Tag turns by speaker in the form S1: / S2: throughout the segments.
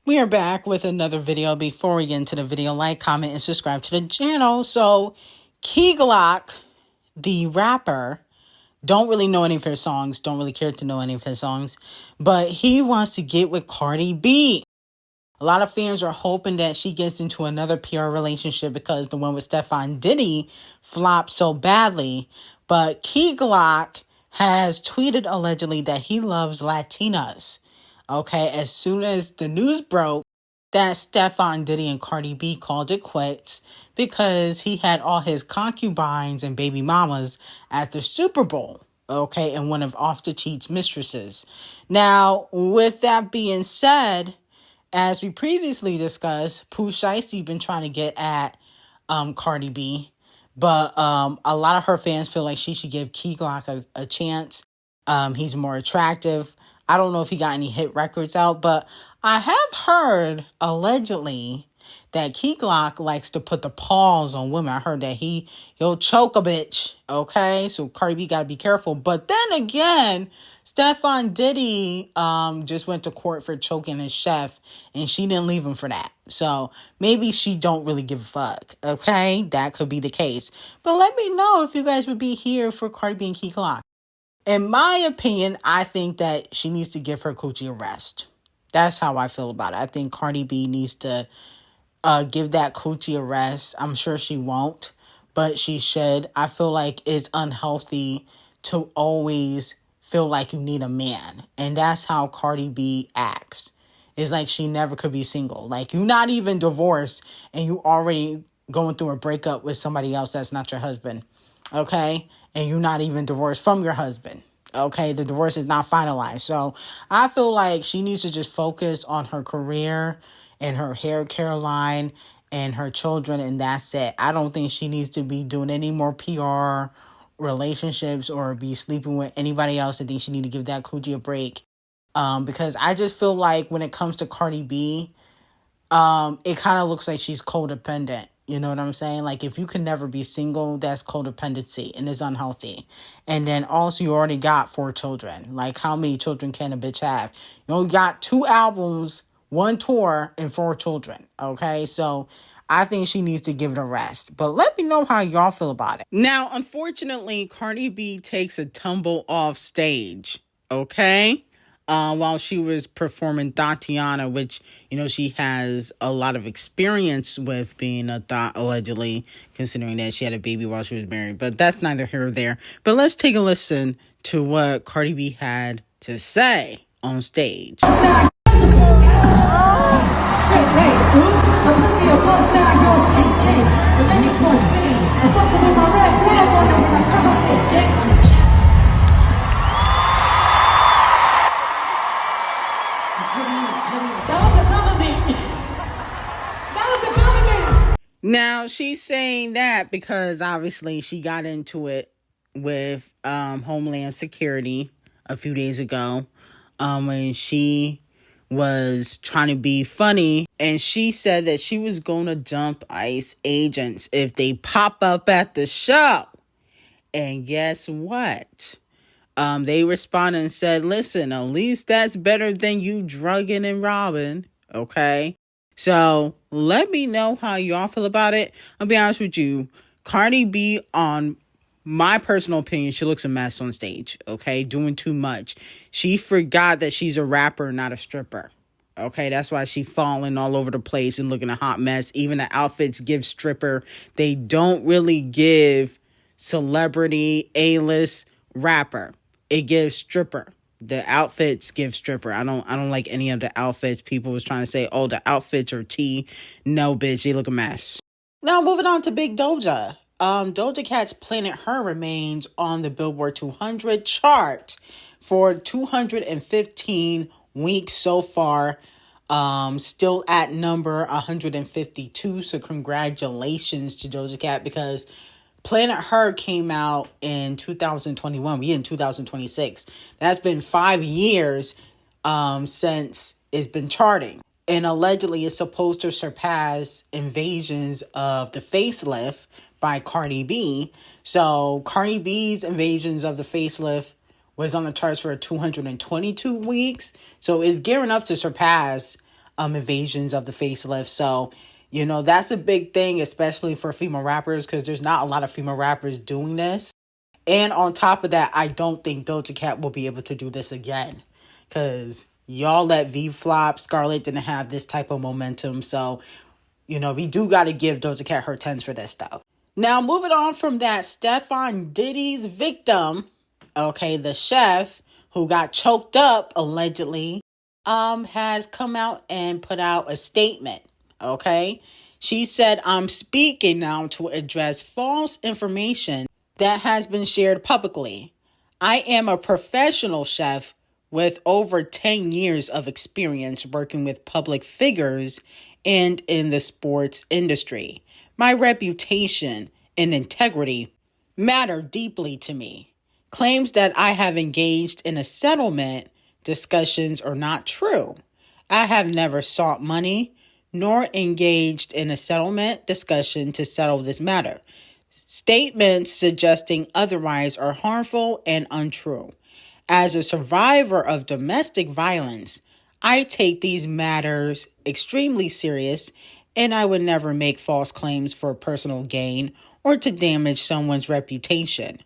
S1: We are back with another video. Before we get into the video, like, comment, and subscribe to the channel. So, Key Glock, the rapper, don't really know any of his songs, don't really care to know any of his songs, but he wants to get with Cardi B. A lot of fans are hoping that she gets into another PR relationship because the one with Stefon Diddy flopped so badly. But Key Glock has tweeted allegedly that he loves Latinas. Okay, as soon as the news broke that Stefon Diddy and Cardi B called it quits because he had all his concubines and baby mamas at the Super Bowl. Okay, and one of Off the Cheat's mistresses. Now, with that being said, as we previously discussed, Pooh Shiesty been trying to get at Cardi B, but a lot of her fans feel like she should give Key Glock a chance. He's more attractive. I don't know if he got any hit records out, but I have heard allegedly that Key Glock likes to put the paws on women. I heard that he'll choke a bitch. Okay, so Cardi B gotta be careful. But then again, Stefon Diddy just went to court for choking his chef, and she didn't leave him for that. So maybe she don't really give a fuck. Okay, that could be the case. But let me know if you guys would be here for Cardi B and Key Glock. In my opinion, I think that she needs to give her coochie a rest. That's how I feel about it. I think Cardi B needs to give that coochie a rest. I'm sure she won't, but she should. I feel like it's unhealthy to always feel like you need a man. And that's how Cardi B acts. It's like she never could be single. Like, you're not even divorced and you already going through a breakup with somebody else that's not your husband. Okay? And you're not even divorced from your husband. Okay? The divorce is not finalized. So I feel like she needs to just focus on her career and her hair care line and her children, and that's it. I don't think she needs to be doing any more PR relationships or be sleeping with anybody else. I think she need to give that coochie a break. Because I just feel like when it comes to Cardi B, it kind of looks like she's codependent. You know what I'm saying? Like, if you can never be single, that's codependency and it's unhealthy. And then also, you already got 4 children. Like, how many children can a bitch have? You only got 2 albums, 1 tour, and 4 children. Okay, so I think she needs to give it a rest. But let me know how y'all feel about it. Now, unfortunately, Cardi B takes a tumble off stage. Okay? While she was performing D0JA, which, you know, she has a lot of experience with being a thought, allegedly, considering that she had a baby while she was married. But that's neither here or there. But let's take a listen to what Cardi B had to say on stage. Now, she's saying that because obviously she got into it with Homeland Security a few days ago when she was trying to be funny, and she said that she was going to dump ICE agents if they pop up at the show. And guess what? They responded and said, listen, at least that's better than you drugging and robbing, okay? So let me know how y'all feel about it. I'll be honest with you. Cardi B, on my personal opinion, she looks a mess on stage, okay? Doing too much. She forgot that she's a rapper, not a stripper, okay? That's why she's falling all over the place and looking a hot mess. Even the outfits give stripper. They don't really give celebrity, A-list rapper. It gives stripper. The outfits give stripper. I don't like any of the outfits. People was trying to say, oh, the outfits are tea. No, bitch, they look a mess. Now, moving on to Big Doja. Doja Cat's Planet Her remains on the Billboard 200 chart for 215 weeks so far. Still at number 152. So congratulations to Doja Cat, because Planet Her came out in 2021. We in 2026. That's been 5 years since it's been charting. And allegedly it's supposed to surpass Invasions of the Facelift by Cardi B. So Cardi B's Invasions of the Facelift was on the charts for 222 weeks. So it's gearing up to surpass invasions of the facelift. So, that's a big thing, especially for female rappers, because there's not a lot of female rappers doing this. And on top of that, I don't think Doja Cat will be able to do this again, because y'all let V flop. Scarlett didn't have this type of momentum. So, we do got to give Doja Cat her 10s for this, though. Now, moving on from that, Stefon Diddy's victim, the chef who got choked up, allegedly, has come out and put out a statement, She said, "I'm speaking now to address false information that has been shared publicly. I am a professional chef with over 10 years of experience working with public figures and in the sports industry. My reputation and integrity matter deeply to me. Claims that I have engaged in a settlement discussions are not true. I have never sought money nor engaged in a settlement discussion to settle this matter. Statements suggesting otherwise are harmful and untrue. As a survivor of domestic violence, I take these matters extremely serious, and I would never make false claims for personal gain or to damage someone's reputation.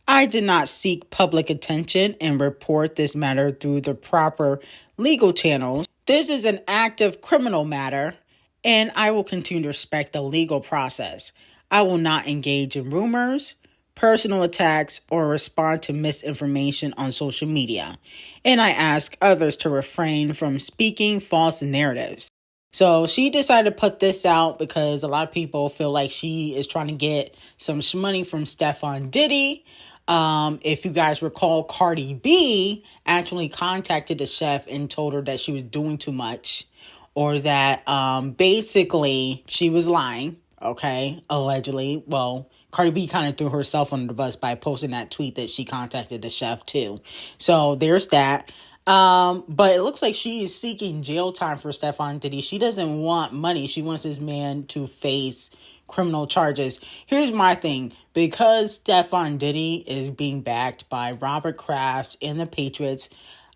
S1: I did not seek public attention and report this matter through the proper legal channels. This is an active criminal matter, and I will continue to respect the legal process. I will not engage in rumors, personal attacks, or respond to misinformation on social media. And I ask others to refrain from speaking false narratives." So she decided to put this out because a lot of people feel like she is trying to get some money from Stefon Diddy. If you guys recall, Cardi B actually contacted the chef and told her that she was doing too much, or that basically she was lying, allegedly. Well, Cardi B kind of threw herself under the bus by posting that tweet that she contacted the chef too. So there's that. But it looks like she is seeking jail time for Stefon Diddy. She doesn't want money. She wants this man to face criminal charges. Here's my thing. Because Stefon Diddy is being backed by Robert Kraft and the Patriots,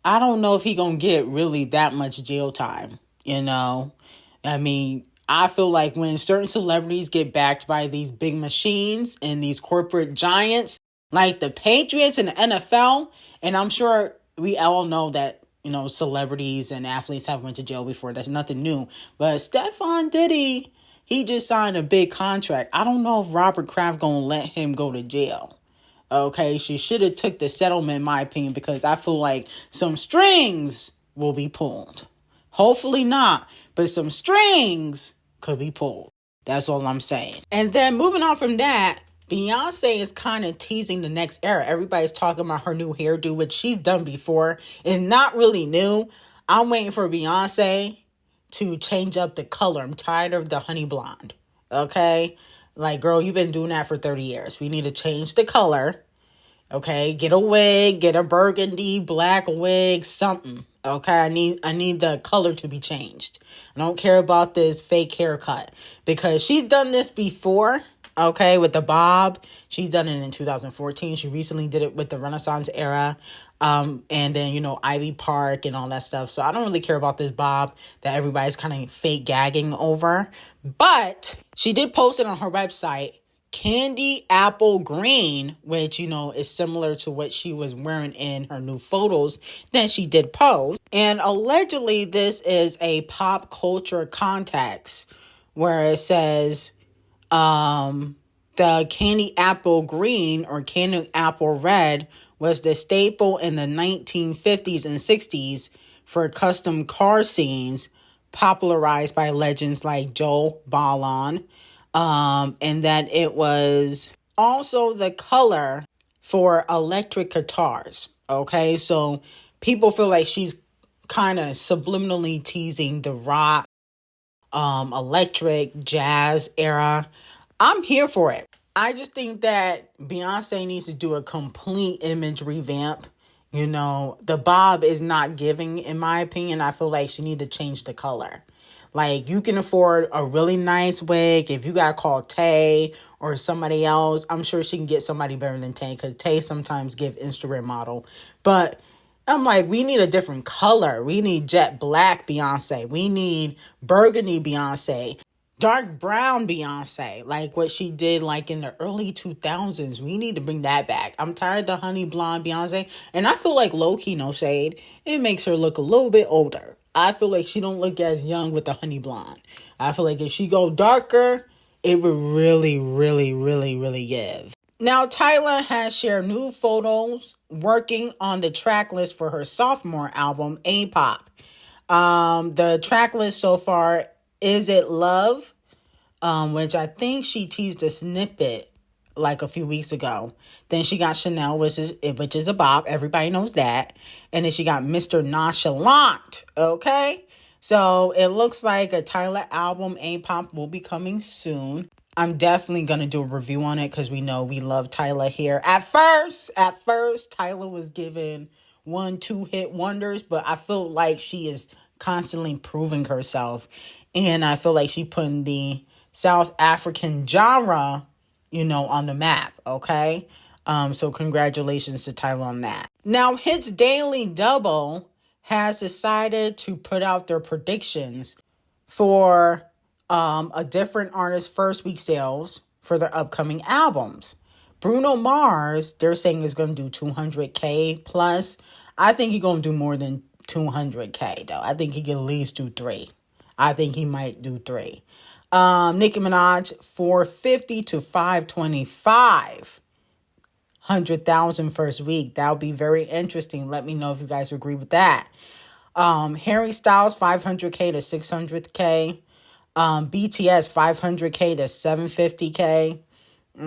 S1: I don't know if he gonna get really that much jail time. I mean, I feel like when certain celebrities get backed by these big machines and these corporate giants like the Patriots and the NFL, and I'm sure we all know that, celebrities and athletes have went to jail before. That's nothing new. But Stefon Diddy, he just signed a big contract. I don't know if Robert Kraft gonna let him go to jail. She should have took the settlement, in my opinion, because I feel like some strings will be pulled. Hopefully not, but some strings could be pulled. That's all I'm saying. And then moving on from that, Beyonce is kind of teasing the next era. Everybody's talking about her new hairdo, which she's done before. It's not really new. I'm waiting for Beyonce to change up the color. I'm tired of the honey blonde. Like, girl, you've been doing that for 30 years. We need to change the color. Get a wig, get a burgundy, black wig, something. I need the color to be changed. I don't care about this fake haircut because she's done this before. With the bob. She's done it in 2014. She recently did it with the Renaissance era. And then, Ivy Park and all that stuff. So I don't really care about this bob that everybody's kind of fake gagging over. But she did post it on her website, candy apple green, which, is similar to what she was wearing in her new photos that she did post. And allegedly, this is a pop culture context where it says, the candy apple green or candy apple red was the staple in the 1950s and 60s for custom car scenes popularized by legends like Joe Ballon. And that it was also the color for electric guitars. So people feel like she's kind of subliminally teasing the rock, electric, jazz era. I'm here for it. I just think that Beyonce needs to do a complete image revamp. The bob is not giving, in my opinion. I feel like she needs to change the color. Like, you can afford a really nice wig. If you got to call Tay or somebody else, I'm sure she can get somebody better than Tay, because Tay sometimes give Instagram model. But I'm like, we need a different color. We need jet black Beyonce. We need burgundy Beyonce. Dark brown Beyonce. Like what she did like in the early 2000s. We need to bring that back. I'm tired of the honey blonde Beyonce. And I feel like low-key, no shade, it makes her look a little bit older. I feel like she don't look as young with the honey blonde. I feel like if she go darker, it would really, really, really, really give. Now, Tyla has shared new photos working on the track list for her sophomore album, A-Pop. The track list so far, Is It Love? Which I think she teased a snippet like a few weeks ago. Then she got Chanel, which is a bop. Everybody knows that. And then she got Mr. Nonchalant. Okay? So it looks like a Tyla album, A-Pop, will be coming soon. I'm definitely going to do a review on it because we know we love Tyla here. At first, Tyla was given 1-2 hit wonders, but I feel like she is constantly proving herself. And I feel like she putting the South African genre, on the map, okay? So congratulations to Tyla on that. Now, Hits Daily Double has decided to put out their predictions for a different artist's first week sales for their upcoming albums. Bruno Mars, they're saying is going to do 200K plus. I think he's going to do more than 200K though. I think he can at least do 3. I think he might do 3. Nicki Minaj, 450 to 525. 100,000 first week. That'll be very interesting. Let me know if you guys agree with that. Harry Styles, 500K to 600K. BTS, 500K to 750K. I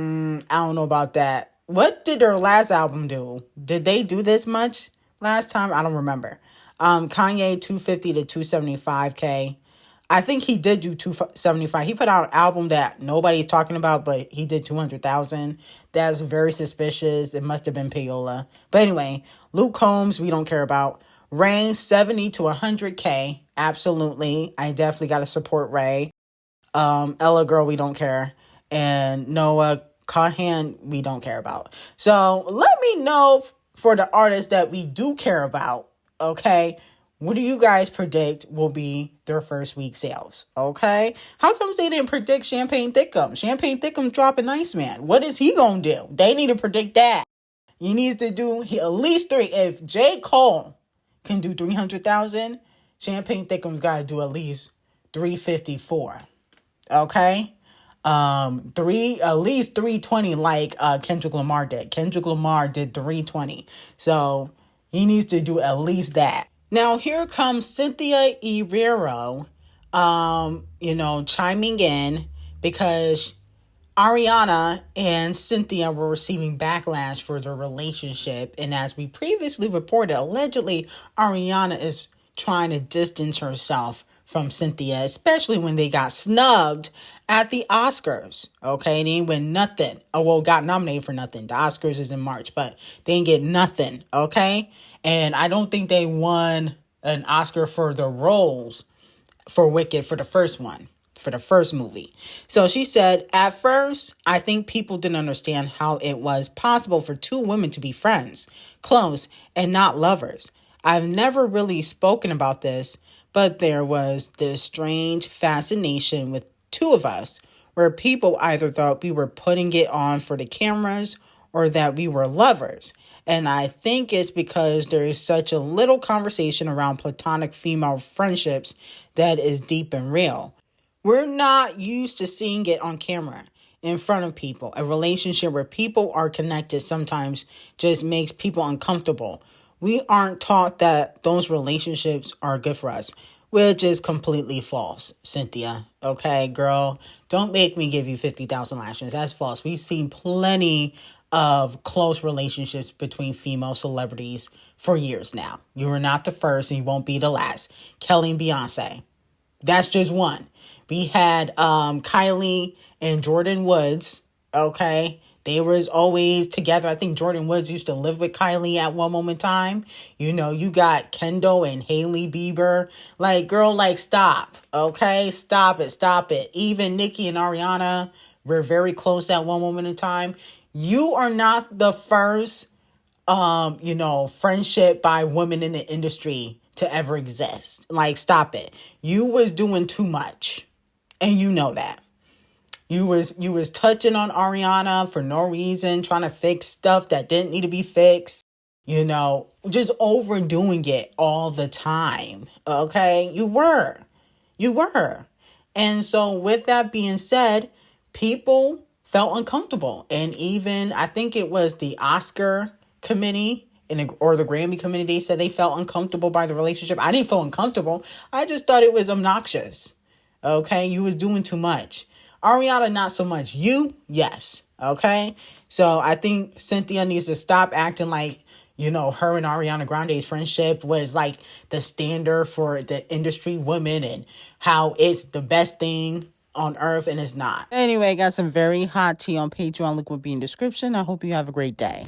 S1: don't know about that. What did their last album do? Did they do this much last time? I don't remember. Kanye, 250 to 275K. I think he did do 275. He put out an album that nobody's talking about, but he did 200,000. That's very suspicious. It must have been payola. But anyway, Luke Combs, we don't care about. Ray, 70 to 100K. Absolutely. I definitely got to support Ray. Ella Girl, we don't care. And Noah Kahan, we don't care about. So let me know for the artists that we do care about, okay? What do you guys predict will be their first week sales? Okay. How come they didn't predict Champagne Thickum? Champagne Thickum dropping Iceman. What is he going to do? They need to predict that. He needs to do at least 3. If J. Cole can do 300,000, Champagne Thickum's got to do at least 354. Okay. At least 320 like Kendrick Lamar did. Kendrick Lamar did 320. So he needs to do at least that. Now, here comes Cynthia Erivo, chiming in because Riäna and Cynthia were receiving backlash for their relationship. And as we previously reported, allegedly, Riäna is trying to distance herself from Cynthia, especially when they got snubbed at the Oscars. Okay, they didn't win nothing. Got nominated for nothing. The Oscars is in March, but they didn't get nothing. Okay, and I don't think they won an Oscar for the roles for Wicked for the first one, for the first movie. So she said, at first, I think people didn't understand how it was possible for 2 women to be friends, close, and not lovers. I've never really spoken about this, but there was this strange fascination with 2 of us where people either thought we were putting it on for the cameras or that we were lovers. And I think it's because there is such a little conversation around platonic female friendships that is deep and real. We're not used to seeing it on camera in front of people. A relationship where people are connected sometimes just makes people uncomfortable. We aren't taught that those relationships are good for us, which is completely false, Cynthia. Okay, girl, don't make me give you 50,000 lashes. That's false. We've seen plenty of close relationships between female celebrities for years now. You are not the first and you won't be the last. Kelly and Beyonce. That's just one. We had Kylie and Jordan Woods. Okay. They was always together. I think Jordan Woods used to live with Kylie at one moment in time. You got Kendall and Hailey Bieber. Like, girl, like, stop. Okay? Stop it. Even Nicki and Riäna were very close at one moment in time. You are not the first friendship by women in the industry to ever exist. Like, stop it. You was doing too much. And you know that. You was touching on Ariana for no reason, trying to fix stuff that didn't need to be fixed. Just overdoing it all the time. Okay? You were. And so with that being said, people felt uncomfortable. And even, I think it was the Oscar committee or the Grammy committee, they said they felt uncomfortable by the relationship. I didn't feel uncomfortable. I just thought it was obnoxious. Okay? You was doing too much. Ariana, not so much. You, yes. Okay? So I think Cynthiä needs to stop acting like, her and Ariana Grande's friendship was like the standard for the industry women and how it's the best thing on earth, and it's not. Anyway, got some very hot tea on Patreon. Link will be in the description. I hope you have a great day.